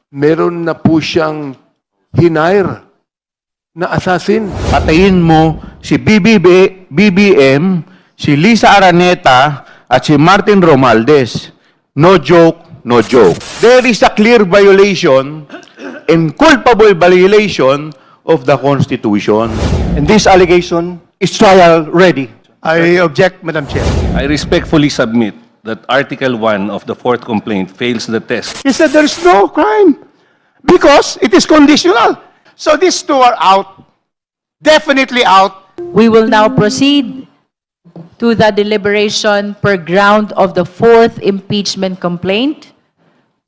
meron na po siyang hinire na assassin. Patayin mo si BBM, si Lisa Araneta, at si Martin Romualdez. No joke, no joke. There is a clear violation and culpable violation of the Constitution. And this allegation is trial ready. I object, Madam Chair. I respectfully submit that Article 1 of the fourth complaint fails the test. He said there's no crime because it is conditional. So these two are out, definitely out. We will now proceed to the deliberation per ground of the fourth impeachment complaint.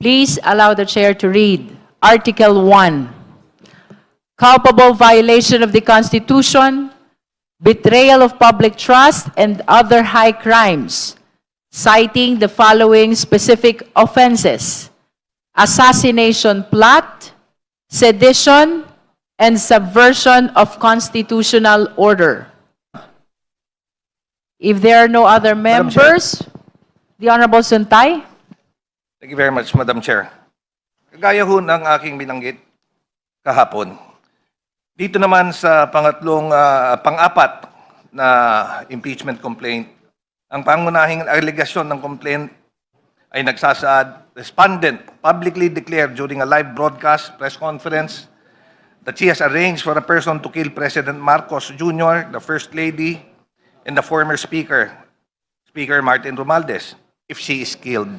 Please allow the chair to read Article 1. Culpable violation of the Constitution, betrayal of public trust, and other high crimes, citing the following specific offenses: assassination plot, sedition, and subversion of constitutional order. If there are no other members, the Honorable Suntay. Thank you very much, Madam Chair. Kagaya ho ng aking binanggit kahapon, dito naman sa pang-apat na impeachment complaint, ang pangunahing alegasyon ng complaint ay nagsasaad, respondent publicly declared during a live broadcast press conference that she has arranged for a person to kill President Marcos Jr., the First Lady, and the former Speaker, Speaker Martin Romualdez, if she is killed.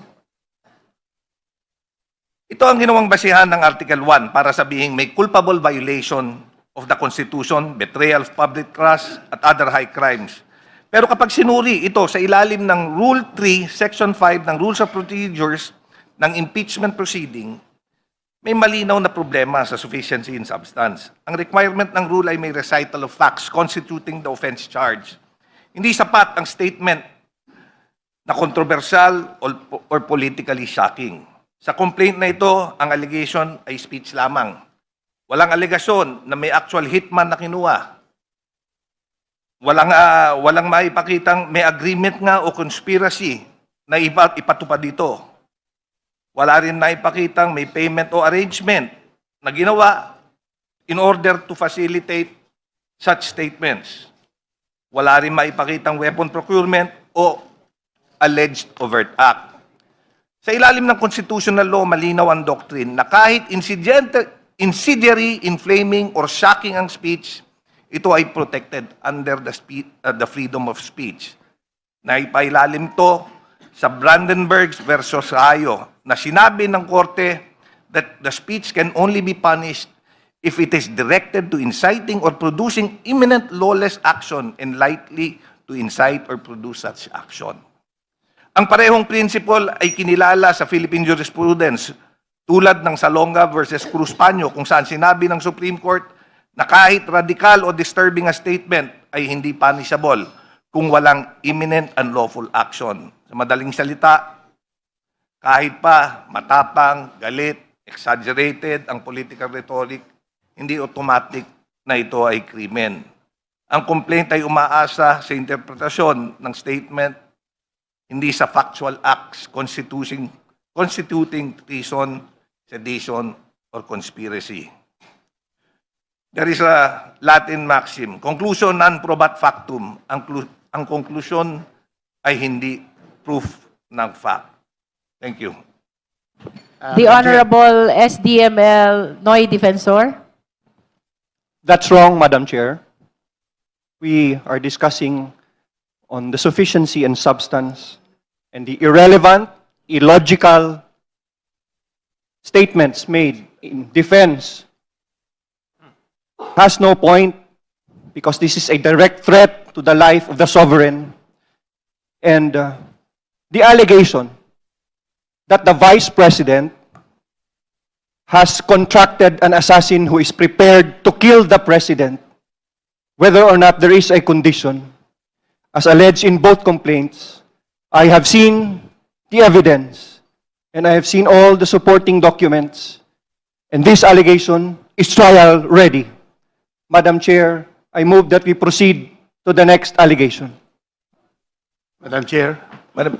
Ito ang ginawang basihan ng Article 1 para sabihing may culpable violation of the Constitution, betrayal of public trust, at other high crimes. Pero kapag sinuri ito sa ilalim ng Rule 3, Section 5 ng Rules of Procedures ng impeachment proceeding, may malinaw na problema sa sufficiency in substance. Ang requirement ng rule ay may recital of facts constituting the offense charge. Hindi sapat ang statement na controversial or politically shocking. Sa complaint na ito, ang allegation ay speech lamang. Walang alegasyon na may actual hitman na kinuha. Walang maipakitang may agreement nga o conspiracy na ipatupad dito. Wala rin naipakitang may payment o arrangement na ginawa in order to facilitate such statements. Wala rin maipakitang weapon procurement o alleged overt act. Sa ilalim ng constitutional law, malinaw ang doctrine na kahit incendiary, inflaming, or shocking ang speech, ito ay protected under the freedom of speech. Naipailalim to sa Brandenburg versus Rayo na sinabi ng korte that the speech can only be punished if it is directed to inciting or producing imminent lawless action and likely to incite or produce such action. Ang parehong principle ay kinilala sa Philippine jurisprudence tulad ng Salonga versus Cruz Paño kung saan sinabi ng Supreme Court na kahit radical o disturbing a statement ay hindi punishable kung walang imminent and lawful action. Sa madaling salita, kahit pa matapang, galit, exaggerated ang political rhetoric, hindi automatic na ito ay krimen. Ang complaint ay umaasa sa interpretasyon ng statement, hindi sa factual acts constituting treason, sedition, or conspiracy. There is a Latin maxim, conclusion non probat factum. Ang conclusion ay hindi proof ng fact. Thank you. The Honorable SDML Noy Defensor. That's wrong, Madam Chair. We are discussing on the sufficiency and substance and the irrelevant, illogical statements made in defense has no point because this is a direct threat to the life of the sovereign. And the allegation that the Vice President has contracted an assassin who is prepared to kill the President, whether or not there is a condition, as alleged in both complaints, I have seen the evidence, and I have seen all the supporting documents, and this allegation is trial ready. Madam Chair, I move that we proceed to the next allegation. Madam Chair. Madam,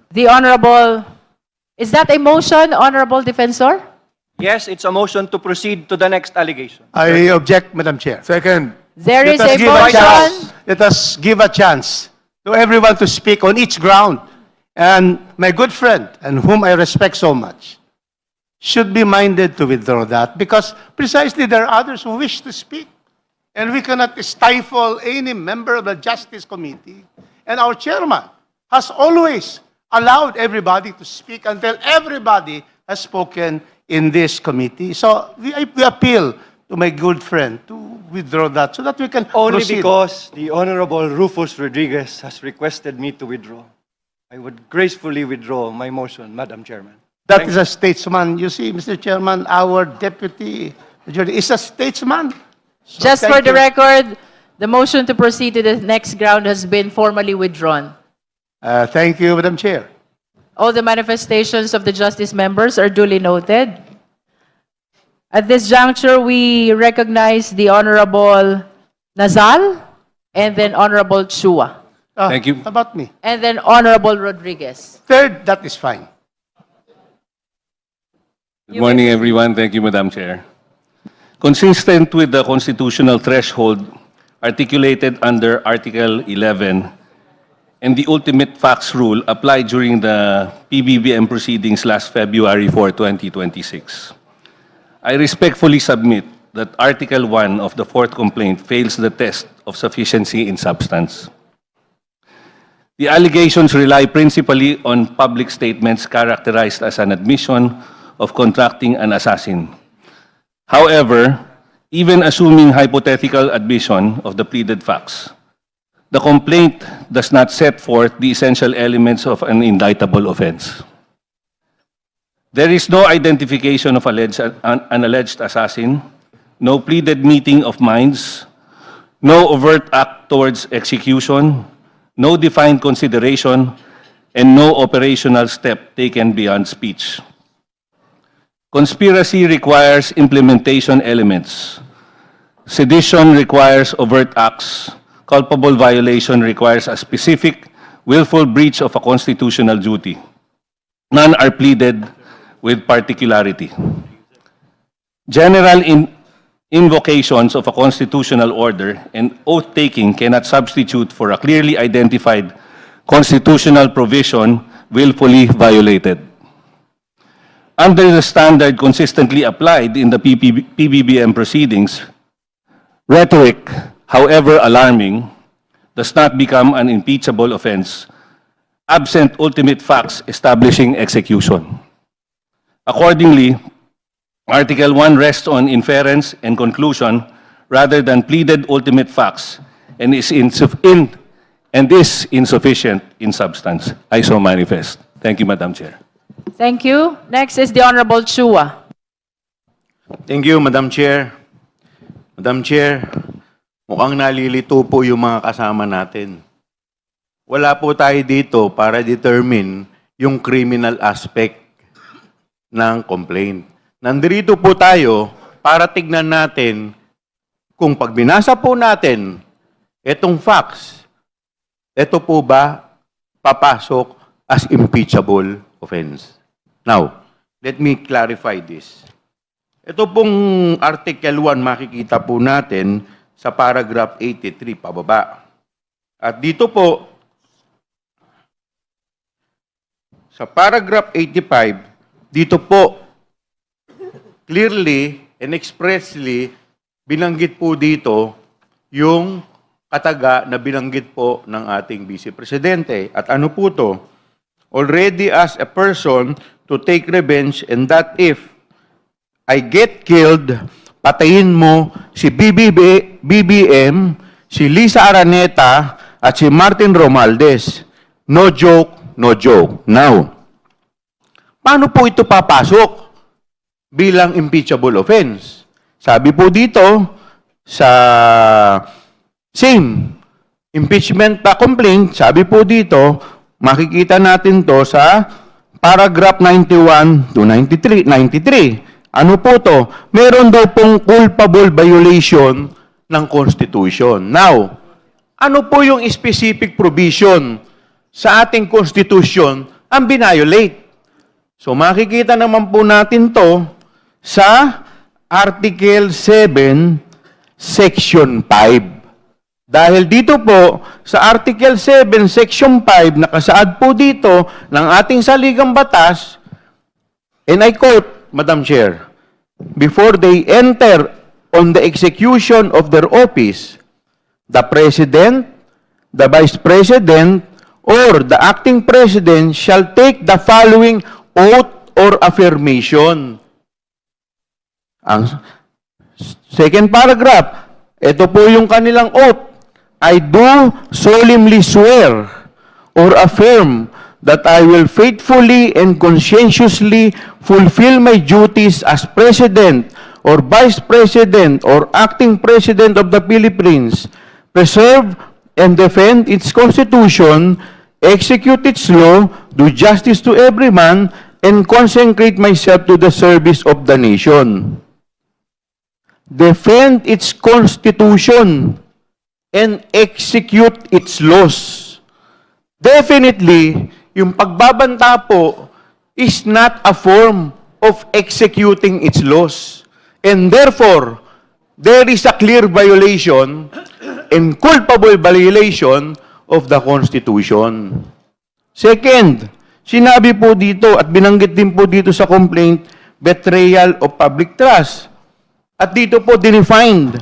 The Honorable Is that a motion, Honorable Defensor? Yes, it's a motion to proceed to the next allegation. I object, Madam Chair. Second. There is Let us a give a chance. motion. Let us give a chance to everyone to speak on each ground. And my good friend, and whom I respect so much, should be minded to withdraw that because precisely there are others who wish to speak. And we cannot stifle any member of the Justice Committee. And our chairman has always allowed everybody to speak until everybody has spoken in this committee. So we appeal to my good friend to withdraw that so that we can Only proceed. because the Honorable Rufus Rodriguez has requested me to withdraw. I would gracefully withdraw my motion, Madam Chairman. That is a statesman. You see, Mr. Chairman, our deputy majority is a statesman. So Just thank for the you. record, the motion to proceed to the next ground has been formally withdrawn. Thank you, Madam Chair. All the manifestations of the Justice members are duly noted. At this juncture, we recognize the Honorable Nazal and then Honorable Chua Thank you. How about me? and then Honorable Rodriguez. Third, that is fine. Good morning, everyone. Thank you, Madam Chair. Consistent with the constitutional threshold articulated under Article 11 and the ultimate facts rule applied during the PBBM proceedings last February 4, 2026, I respectfully submit that Article 1 of the fourth complaint fails the test of sufficiency in substance. The allegations rely principally on public statements characterized as an admission of contracting an assassin. However, even assuming hypothetical admission of the pleaded facts, the complaint does not set forth the essential elements of an indictable offense. There is no identification of an alleged assassin, no pleaded meeting of minds, no overt act towards execution, no defined consideration, and no operational step taken beyond speech. Conspiracy requires implementation elements. Sedition requires overt acts. Culpable violation requires a specific, willful breach of a constitutional duty. None are pleaded with particularity. General invocations of a constitutional order and oath-taking cannot substitute for a clearly identified constitutional provision willfully violated. Under the standard consistently applied in the PBBM proceedings, rhetoric, however alarming, does not become an impeachable offense absent ultimate facts establishing execution. Accordingly, Article 1 rests on inference and conclusion rather than pleaded ultimate facts and is insufficient in substance. I so manifest. Thank you, Madam Chair. Thank you. Next is the Honorable Chua. Thank you, Madam Chair. Madam Chair, mukhang nalilito po yung mga kasama natin. Wala po tayo dito para determine yung criminal aspect ng complaint. Nandito po tayo para tignan natin kung pag binasa po natin itong facts, ito po ba papasok as impeachable offense? Now, let me clarify this. Ito pong Article 1 makikita po natin sa paragraph 83 pababa. At dito po, sa paragraph 85, dito po, clearly and expressly, binanggit po dito yung kataga na binanggit po ng ating Vice Presidente. At ano po to? Already as a person to take revenge and that if I get killed, patayin mo si BBM, si Lisa Araneta, at si Martin Romualdez. No joke, no joke. Now, paano po ito papasok bilang impeachable offense? Sabi po dito, sa same impeachment complaint, sabi po dito, makikita natin to sa paragraph 91 to 93. Ano po to? Meron daw pong culpable violation ng Constitution. Now, ano po yung specific provision sa ating Constitution ang binayolate? So makikita naman po natin to sa Article 7, Section 5. Dahil dito po, sa Article 7, Section 5, nakasaad po dito ng ating saligang batas, and I quote, Madam Chair, before they enter on the execution of their office, the President, the Vice President, or the acting President shall take the following oath or affirmation. Ang second paragraph, ito po yung kanilang oath. I do solemnly swear or affirm that I will faithfully and conscientiously fulfill my duties as President or Vice President or Acting President of the Philippines, preserve and defend its Constitution, execute its law, do justice to every man, and consecrate myself to the service of the nation. Defend its Constitution and execute its laws. Definitely, yung pagbabanta po is not a form of executing its laws. And therefore, there is a clear violation and culpable violation of the Constitution. Second, sinabi po dito at binanggit din po dito sa complaint, betrayal of public trust. At dito po defined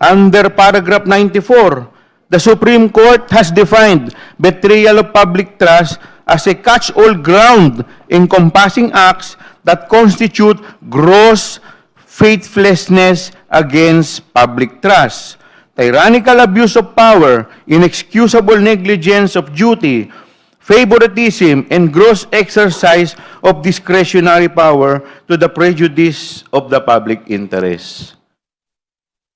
under paragraph 94, the Supreme Court has defined betrayal of public trust as a catch-all ground encompassing acts that constitute gross faithlessness against public trust, tyrannical abuse of power, inexcusable negligence of duty, favoritism, and gross exercise of discretionary power to the prejudice of the public interest.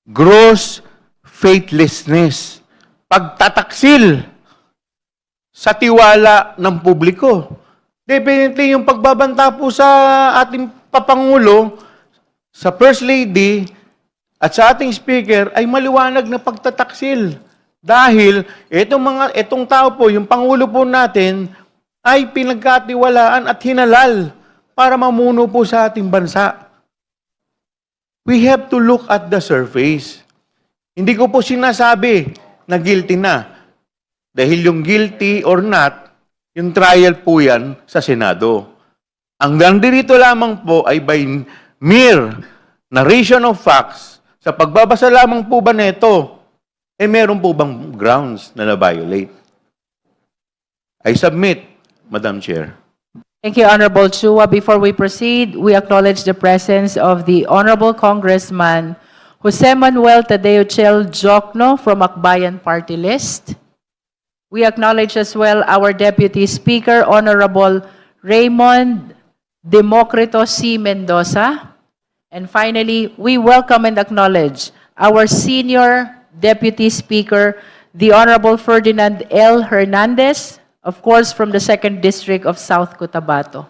Gross faithlessness, pagtataksil sa tiwala ng publiko. Definitely, yung pagbabanta po sa ating Papangulo, sa First Lady, at sa ating Speaker, ay maliwanag na pagtataksil. Dahil itong tao po, yung Pangulo po natin, ay pinagkatiwalaan at hinalal para mamuno po sa ating bansa. We have to look at the surface. Hindi ko po sinasabi na guilty na. Dahil yung guilty or not, yung trial po yan sa Senado. Ang nandito lamang po ay by mere narration of facts. Sa pagbabasa lamang po ba nito, meron po bang grounds na na-violate? I submit, Madam Chair. Thank you, Honorable Chua. Before we proceed, we acknowledge the presence of the Honorable Congressman Jose Manuel Tadeo Chel Jokno from Akbayan Party List. We acknowledge as well our Deputy Speaker, Honorable Raymond Democrito C. Mendoza. And finally, we welcome and acknowledge our Senior Deputy Speaker, the Honorable Ferdinand L. Hernandez, of course, from the 2nd District of South Cotabato.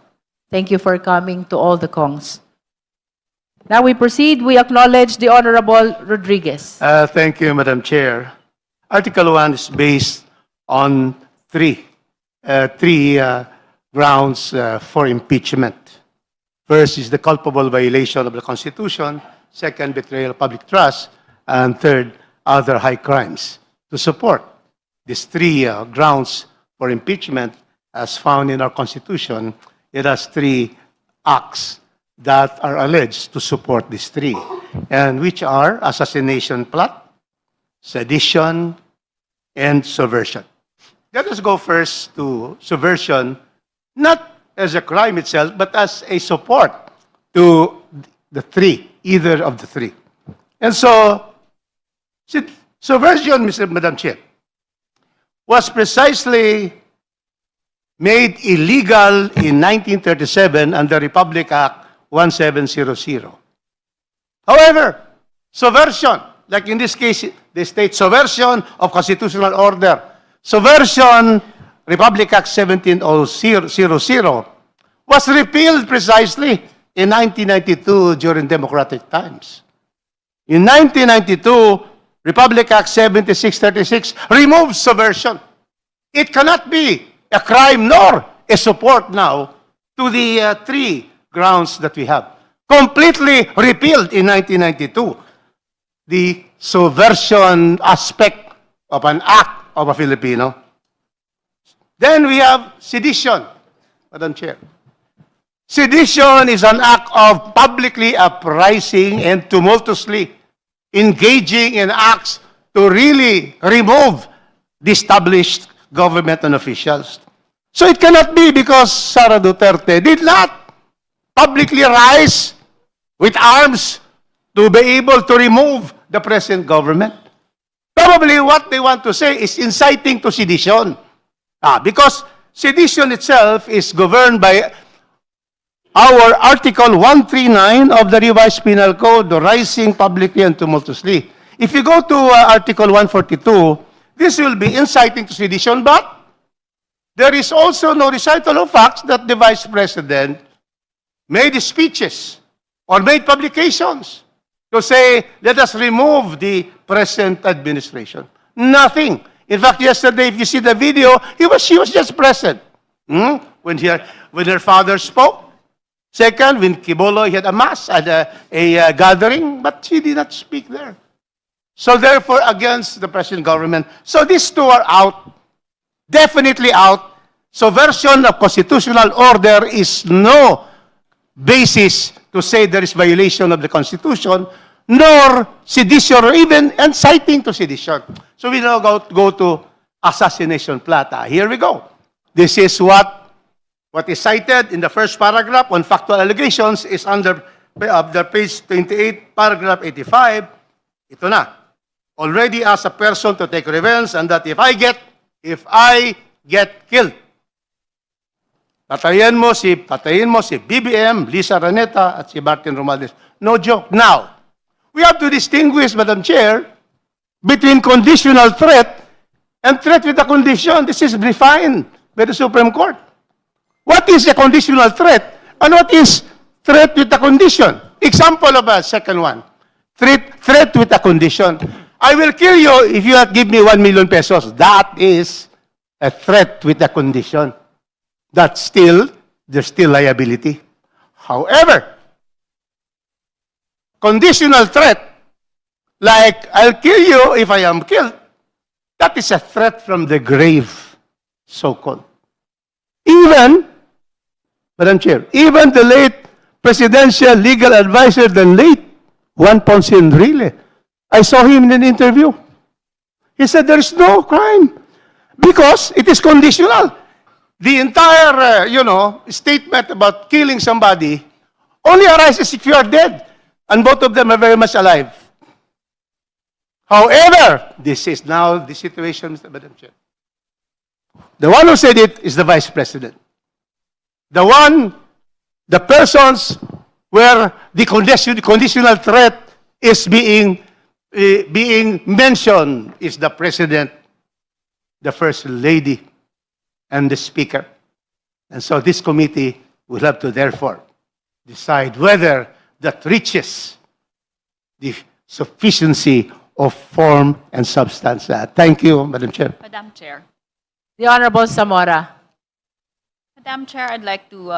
Thank you for coming to all the Kongs. Now we proceed. We acknowledge the Honorable Rodriguez. Thank you, Madam Chair. Article 1 is based on three grounds for impeachment. First is the culpable violation of the Constitution. Second, betrayal of public trust. And third, other high crimes. To support these three grounds for impeachment, as found in our Constitution, it has three acts that are alleged to support these three, and which are assassination plot, sedition, and subversion. Let us go first to subversion, not as a crime itself, but as a support to the three, either of the three. And so, subversion, Madam Chair, was precisely made illegal in 1937 under Republic Act 1700. However, subversion, like in this case, they state subversion of constitutional order, subversion, Republic Act 1700, was repealed precisely in 1992 during democratic times. In 1992, Republic Act 7636 removes subversion. It cannot be a crime nor a support now to the three grounds that we have. Completely repealed in 1992, the subversion aspect of an act of a Filipino. Then we have sedition, Madam Chair. Sedition is an act of publicly uprising and tumultuously engaging in acts to really remove the established government and officials. So it cannot be because Sara Duterte did not publicly rise with arms to be able to remove the present government. Probably what they want to say is inciting to sedition. Because sedition itself is governed by our Article 139 of the Revised Penal Code, the rising publicly and tumultuously. If you go to Article 142, this will be inciting to sedition, but there is also no recital of facts that the Vice President made speeches or made publications to say, let us remove the present administration. Nothing. In fact, yesterday, if you see the video, she was just present when her father spoke. Second, when Kibolo had a mass at a gathering, but she did not speak there. So therefore, against the present government. So these two are out, definitely out. Subversion of constitutional order is no basis to say there is violation of the Constitution, nor sedition or even inciting to sedition. So we now go to assassination plot. Here we go. This is what is cited in the first paragraph on factual allegations is under the page 28, paragraph 85. Ito na. Already asked a person to take revenge and that if I get killed, patayin mo si BBM, Lisa Araneta, at si Martin Romualdez. No joke. Now, we have to distinguish, Madam Chair, between conditional threat and threat with a condition. This is defined by the Supreme Court. What is a conditional threat and what is threat with a condition? Example of a second one. Threat with a condition. I will kill you if you give me 1 million pesos. That is a threat with a condition. There's still liability. However, conditional threat, like I'll kill you if I am killed, that is a threat from the grave, so-called. Even, Madam Chair, even the late presidential legal advisor, the late Juan Ponce Enrile, I saw him in an interview. He said there is no crime because it is conditional. The entire, statement about killing somebody only arises if you are dead, and both of them are very much alive. However, this is now the situation, Mr. Madam Chair. The one who said it is the Vice President. The persons where the conditional threat is being mentioned is the President, the First Lady, and the Speaker. And so this committee will have to therefore decide whether that reaches the sufficiency of form and substance. Thank you, Madam Chair. Madam Chair. The Honorable Zamora. Madam Chair, I'd like to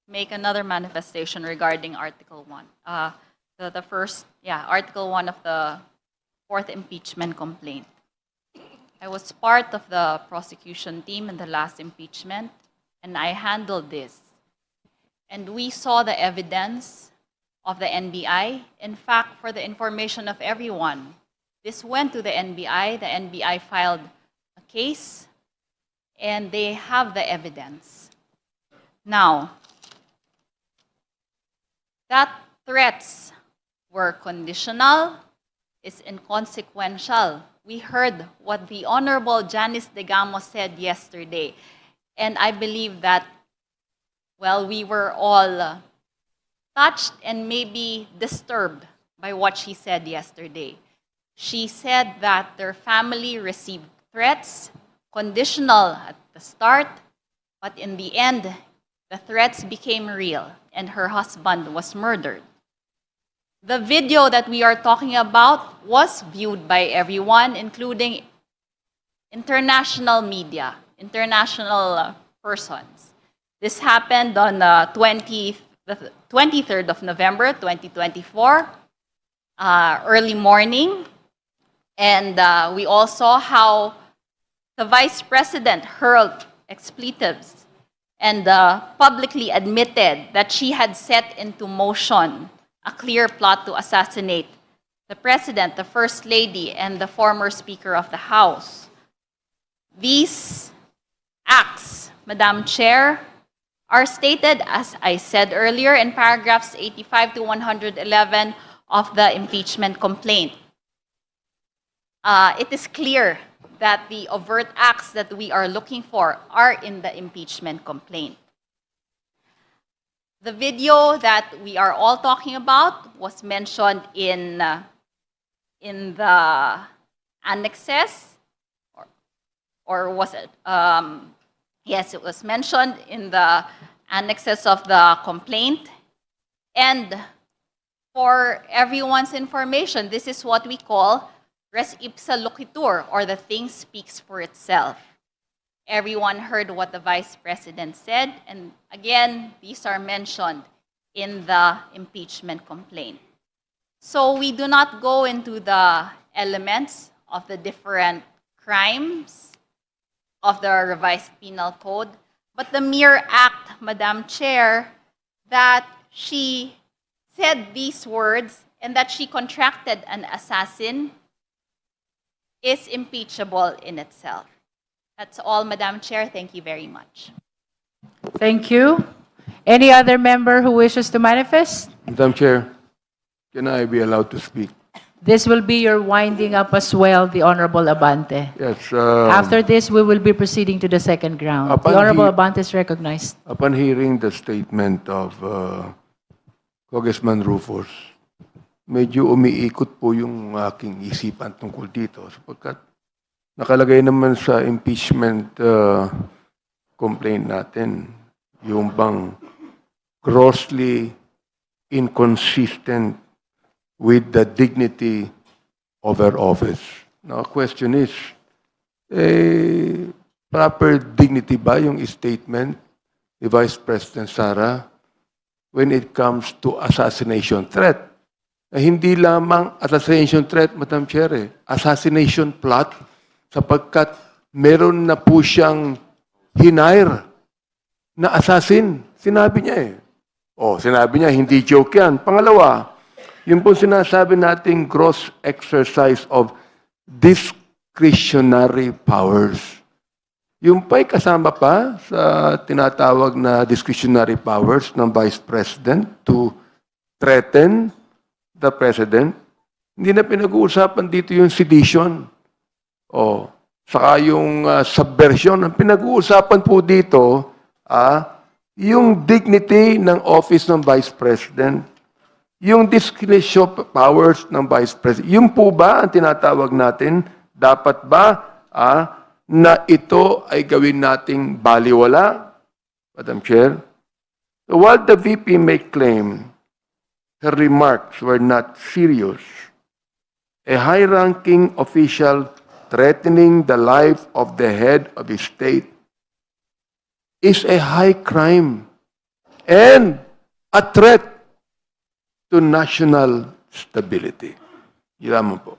make another manifestation regarding Article 1. Article 1 of the fourth impeachment complaint. I was part of the prosecution team in the last impeachment, and I handled this. And we saw the evidence of the NBI. In fact, for the information of everyone, this went to the NBI. The NBI filed a case, and they have the evidence. Now, that threats were conditional, is inconsequential. We heard what the Honorable Janice Degamo said yesterday, and I believe that, we were all touched and maybe disturbed by what she said yesterday. She said that their family received threats, conditional at the start, but in the end, the threats became real and her husband was murdered. The video that we are talking about was viewed by everyone, including international media, international persons. This happened on the 23rd of November, 2024, early morning. And we all saw how the Vice President hurled expletives and publicly admitted that she had set into motion a clear plot to assassinate the President, the First Lady, and the former Speaker of the House. These acts, Madam Chair, are stated, as I said earlier, in paragraphs 85 to 111 of the impeachment complaint. It is clear that the overt acts that we are looking for are in the impeachment complaint. The video that we are all talking about was mentioned in the annexes, or was it? Yes, it was mentioned in the annexes of the complaint. And for everyone's information, this is what we call res ipsa loquitur, or the thing speaks for itself. Everyone heard what the Vice President said, and again, these are mentioned in the impeachment complaint. So we do not go into the elements of the different crimes of the revised penal code, but the mere act, Madam Chair, that she said these words and that she contracted an assassin is impeachable in itself. That's all, Madam Chair. Thank you very much. Thank you. Any other member who wishes to manifest? Madam Chair, can I be allowed to speak? This will be your winding up as well, the Honorable Abante. Yes. After this, we will be proceeding to the second round. Upon The Honorable he- Abante is recognized. Upon hearing the statement of Congressman Rufus, medyo umiikot po yung aking isipan tungkol dito sapagkat nakalagay naman sa impeachment complaint natin yung bang grossly inconsistent with the dignity of her office. Now, question is, proper dignity ba yung statement ni Vice President Sara when it comes to assassination threat? Hindi lamang assassination threat, Madam Chair, assassination plot, sapagkat meron na po siyang hinire na assassin. Sinabi niya sinabi niya, hindi joke yan. Pangalawa, yung po sinasabi nating gross exercise of discretionary powers. Yung pa'y kasama pa sa tinatawag na discretionary powers ng Vice President to threaten the President. Hindi na pinag-uusapan dito yung sedition saka yung subversion. Ang pinag-uusapan po dito, yung dignity ng office ng Vice President, yung discretion powers ng Vice President. Yung po ba ang tinatawag natin? Dapat ba na ito ay gawin nating baliwala, Madam Chair? So while the VP may claim her remarks were not serious, a high-ranking official threatening the life of the head of the state is a high crime and a threat to national stability. Yun lamang po.